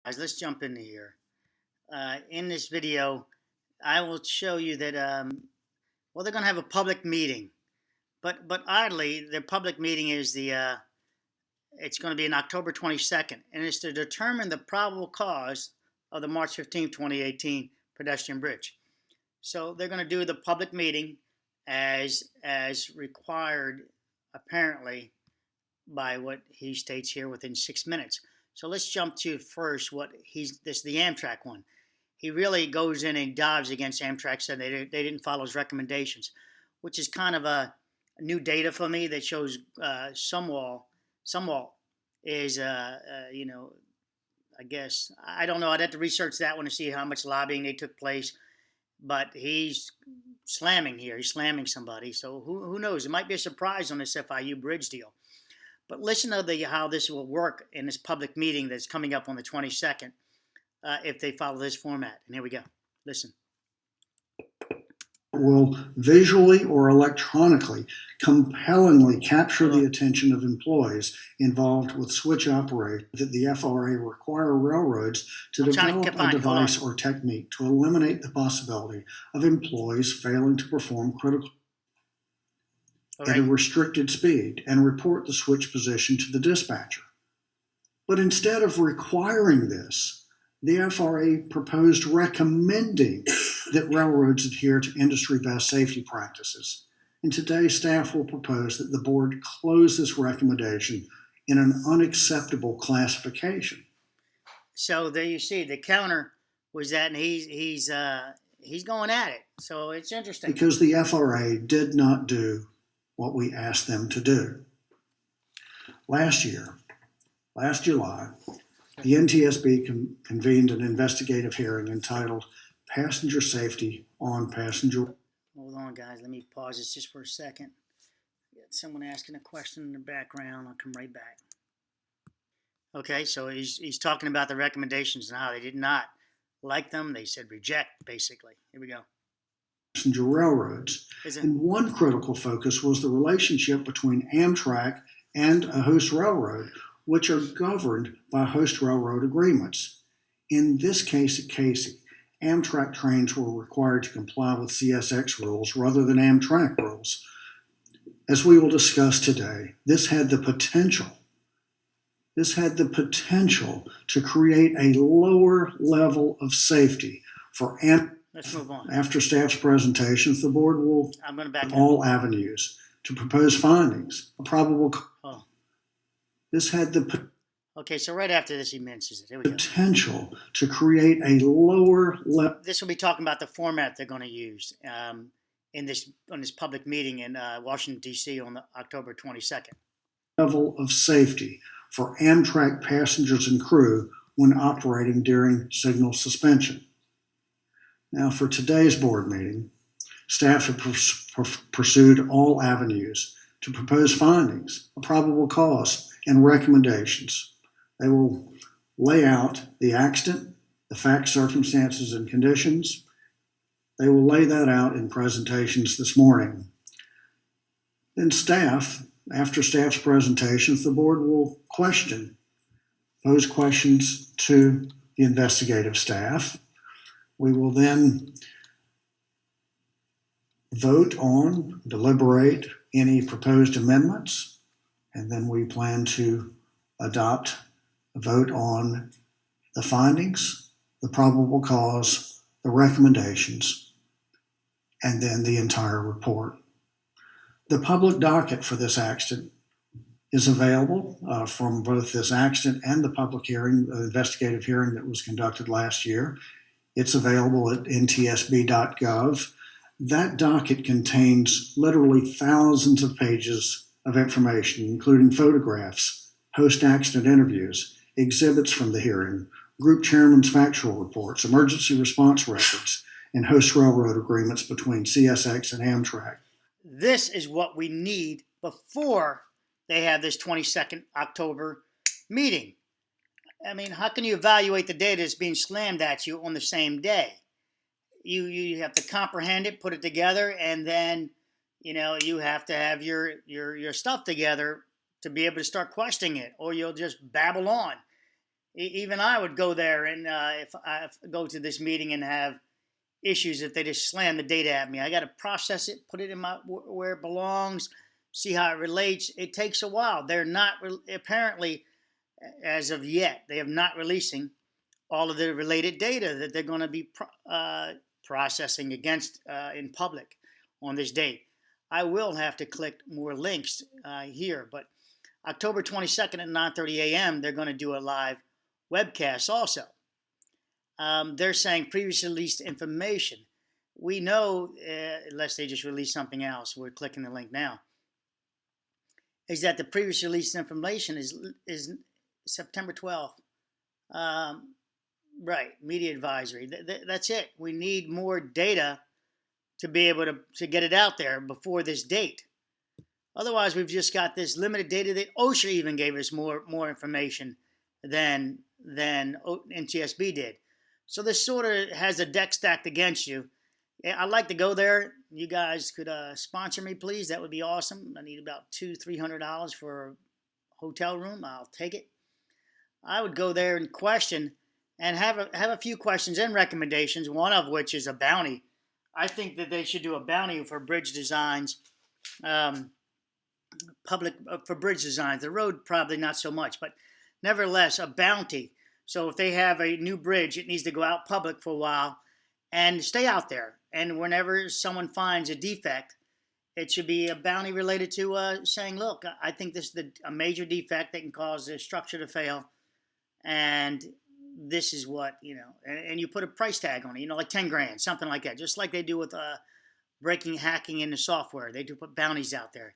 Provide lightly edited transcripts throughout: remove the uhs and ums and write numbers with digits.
Guys, let's jump into here. In this video, I will show you that, they're going to have a public meeting. But oddly, the public meeting is it's going to be on October 22nd, and it's to determine the probable cause of the March 15, 2018 pedestrian bridge. So they're going to do the public meeting as required, apparently, by what he states here within 6 minutes. So let's jump to first this is the Amtrak one. He really goes in and dives against Amtrak, said they didn't follow his recommendations, which is kind of a new data for me that shows Sumwall is, I guess, I don't know. I'd have to research that one to see how much lobbying they took place. But he's slamming here. He's slamming somebody. So who knows? It might be a surprise on this FIU bridge deal. But listen to how this will work in this public meeting that's coming up on the 22nd if they follow this format. And here we go. Listen. Will visually or electronically compellingly capture the attention of employees involved with switch operation that the FRA require railroads to develop a device or technique to eliminate the possibility of employees failing to perform critical at a restricted speed and report the switch position to the dispatcher. But instead of requiring this, the FRA proposed recommending that railroads adhere to industry best safety practices. And today, staff will propose that the board close this recommendation in an unacceptable classification. So there you see, the counter was that, and he's going at it. So it's interesting. Because the FRA did not do what we asked them to do. Last July, the Ntsb convened an investigative hearing entitled Passenger Safety on Passenger. Hold on, guys. Let me pause this just for a second. Got someone asking a question in the background. I'll come right back. Okay, so he's talking about the recommendations and how they did not like them. They said reject, basically. Here we go. Passenger railroads. And one critical focus was the relationship between Amtrak and a host railroad, which are governed by host railroad agreements. In this case at Casey, Amtrak trains were required to comply with CSX rules rather than Amtrak rules. As we will discuss today, this had the potential to create a lower level of safety for Amtrak. Let's move on. After staff's presentations, the board will all avenues to propose findings, a probable. This had the okay, so right after this, he mentions it. Here we potential to create a lower level. This will be talking about the format they're going to use on this public meeting in Washington, D.C. on October 22nd. Level of safety for Amtrak passengers and crew when operating during signal suspension. Now, for today's board meeting, staff have pursued all avenues to propose findings, a probable cause, and recommendations. They will lay out the accident, the facts, circumstances, and conditions. They will lay that out in presentations this morning. Then after staff's presentations, the board will pose questions to the investigative staff. We will then deliberate any proposed amendments, and then we plan to vote on the findings, the probable cause, the recommendations, and then the entire report. The public docket for this accident is available from both this accident and the public hearing, the investigative hearing that was conducted last year. It's available at ntsb.gov. That docket contains literally thousands of pages of information, including photographs, post-accident interviews, exhibits from the hearing, group chairman's factual reports, emergency response records, and host railroad agreements between CSX and Amtrak. This is what we need before they have this 22nd October meeting. I mean, how can you evaluate the data that's being slammed at you on the same day? You have to comprehend it, put it together, and then you have to have your stuff together to be able to start questioning it, or you'll just babble on. Even I would go there, and if I go to this meeting and have issues, if they just slam the data at me, I got to process it, put it in my where it belongs, see how it relates. It takes a while. They're not apparently, as of yet, they have not releasing all of the related data that they're going to be processing against in public on this date. I will have to click more links here, but October 22nd at 9:30 a.m. they're going to do a live webcast also. They're saying previously released information. We know, unless they just release something else, we're clicking the link now, is that the previously released information is September 12th. Right, media advisory. That's it. We need more data to be able to get it out there before this date. Otherwise, we've just got this limited data that OSHA even gave us more information than Ntsb did. So this sort of has a deck stacked against you. I'd like to go there. You guys could sponsor me, please. That would be awesome. I need about $200-300 for a hotel room. I'll take it. I would go there and question and have a few questions and recommendations, one of which is a bounty. I think that they should do a bounty for bridge designs, public for bridge designs. The road probably not so much, but nevertheless a bounty. So if they have a new bridge, it needs to go out public for a while and stay out there. And whenever someone finds a defect, it should be a bounty related to saying, look, I think this is a major defect that can cause the structure to fail. And this is what, and you put a price tag on it, like 10 grand, something like that. Just like they do with hacking into software. They do put bounties out there.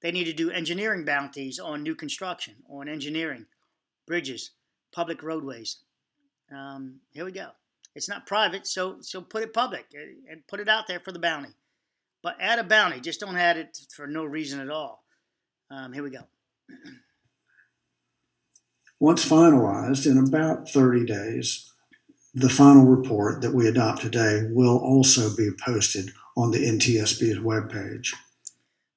They need to do engineering bounties on new construction, on engineering, bridges, public roadways. Here we go. It's not private, so put it public and put it out there for the bounty. But add a bounty. Just don't add it for no reason at all. Here we go. Once finalized, in about 30 days, the final report that we adopt today will also be posted on the Ntsb's webpage.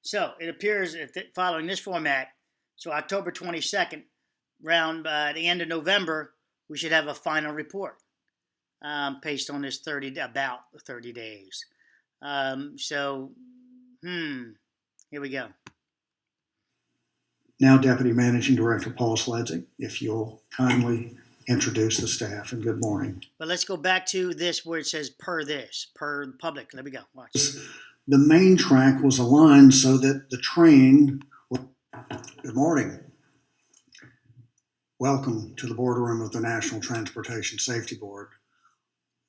So it appears following this format, so October 22nd, around the end of November, we should have a final report based on this about 30 days. Here we go. Now, Deputy Managing Director Paul Sledzik, if you'll kindly introduce the staff, and good morning. But let's go back to this where it says per public. Let me go. Watch. The main track was aligned so that the train. Good morning. Welcome to the boardroom of the National Transportation Safety Board.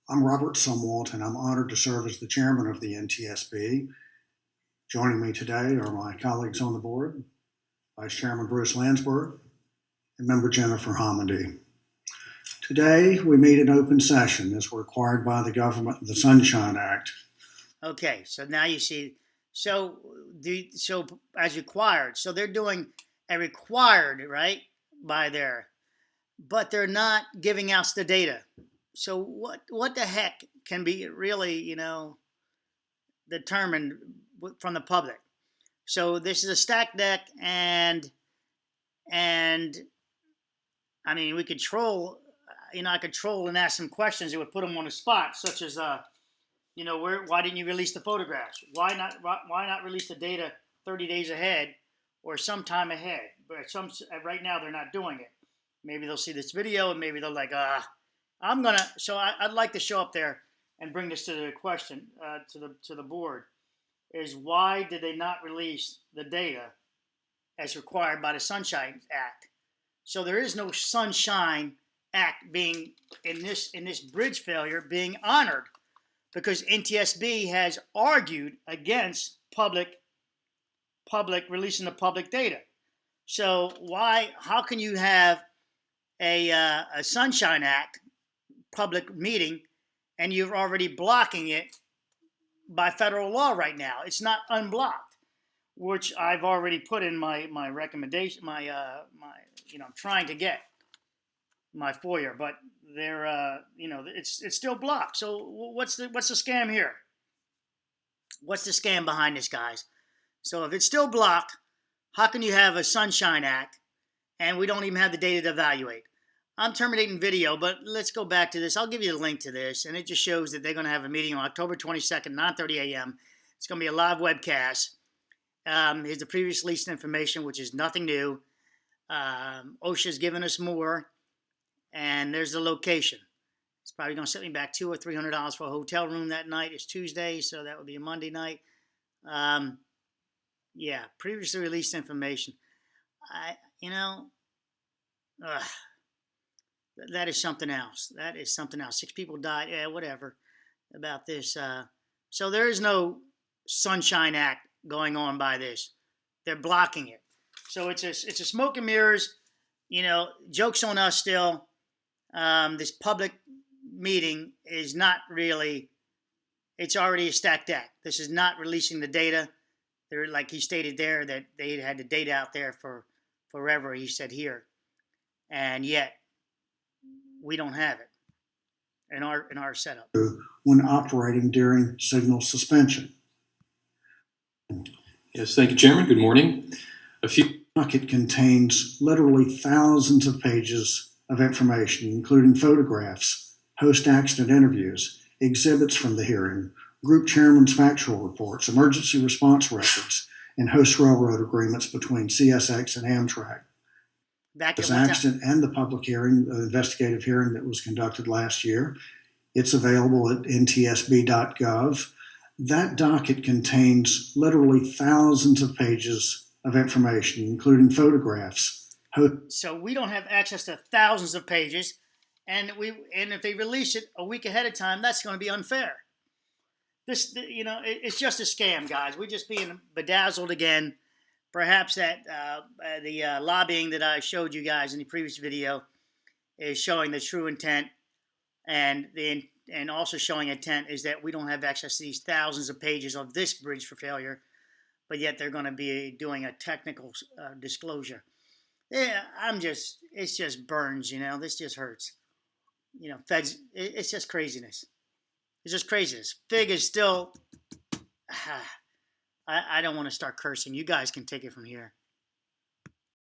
I'm Robert Sumwalt, and I'm honored to serve as the chairman of the Ntsb. Joining me today are my colleagues on the board, Vice Chairman Bruce Landsberg and Member Jennifer Homendy. Today, we meet in open session as required by the government, the Sunshine Act. Okay, so now you see, so as required, so they're doing a required, right, by there, but they're not giving us the data. So what the heck can be really, determined from the public? So this is a stack deck, and I mean, we could troll, I could troll and ask some questions that would put them on the spot, such as, why didn't you release the photographs? Why not release the data 30 days ahead or sometime ahead? But right now they're not doing it. Maybe they'll see this video and maybe they're like, I'd like to show up there and bring this to the question to the board. Is why did they not release the data as required by the Sunshine Act? So there is no Sunshine Act being in this bridge failure being honored, because Ntsb has argued against public releasing the public data. So how can you have a Sunshine Act public meeting and you're already blocking it by federal law right now? It's not unblocked, which I've already put in my recommendation, I'm trying to get my FOIA, but they're it's still blocked. So what's the scam here? What's the scam behind this, guys? So if it's still blocked, how can you have a Sunshine Act and we don't even have the data to evaluate? I'm terminating video, but let's go back to this. I'll give you a link to this, and it just shows that they're going to have a meeting on October 22nd, 9:30 a.m. It's going to be a live webcast. Here's the previous leased information, which is nothing new. OSHA's given us more, and there's the location. It's probably going to set me back $200 or $300 for a hotel room that night. It's Tuesday, so that would be a Monday night. Yeah, previously released information. That is something else. That is something else. 6 people died. Yeah, whatever about this. So there is no Sunshine Act going on by this. They're blocking it. So it's a smoke and mirrors. Joke's on us still. This public meeting is not really. It's already a stacked deck. This is not releasing the data. They're, like he stated there, that they had the data out there for forever. He said here, and yet we don't have it in our setup when operating during signal suspension. Yes, thank you, Chairman. Good morning. It contains literally thousands of pages of information, including photographs, post-accident interviews, exhibits from the hearing, group chairman's factual reports, emergency response records, and host railroad agreements between CSX and Amtrak. This accident and the public hearing, the investigative hearing that was conducted last year. It's available at ntsb.gov. That docket contains literally thousands of pages of information, including photographs. So we don't have access to thousands of pages, and if they release it a week ahead of time, that's going to be unfair. It's just a scam, guys. We're just being bedazzled again. Perhaps that the lobbying that I showed you guys in the previous video is showing the true intent, and also showing intent is that we don't have access to these thousands of pages of this bridge for failure, but yet they're going to be doing a technical disclosure. Yeah, it just burns, this just hurts. Feds, it's just craziness. It's just craziness. FIG is still, I don't want to start cursing. You guys can take it from here.